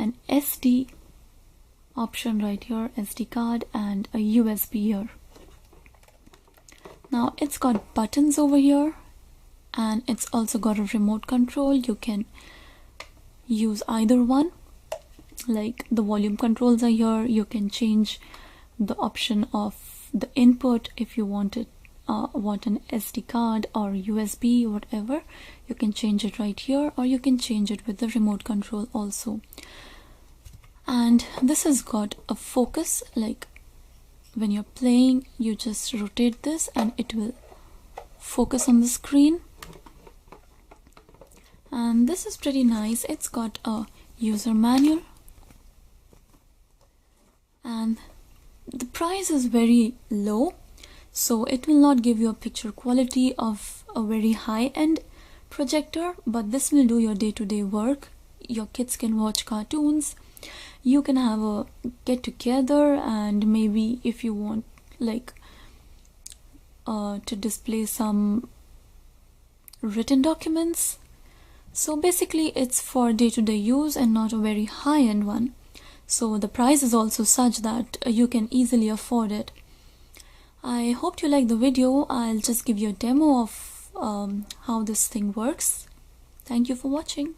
an SD option right here, SD card, and a USB here. Now it's got buttons over here, and it's also got a remote control. You can use either one, like the volume controls are here. You can change the option of the input if you want an SD card or USB, whatever. You can change it right here, or you can change it with the remote control also. And this has got a focus, like when you're playing, you just rotate this and it will focus on the screen. And this is pretty nice. It's got a user manual, and the price is very low, so it will not give you a picture quality of a very high-end projector, but this will do your day-to-day work. Your kids can watch cartoons, you can have a get together, and maybe if you want like to display some written documents. So basically it's for day-to-day use and not a very high-end one. So the price is also such that you can easily afford it. I hope you like the video. I'll just give you a demo of how this thing works. Thank you for watching.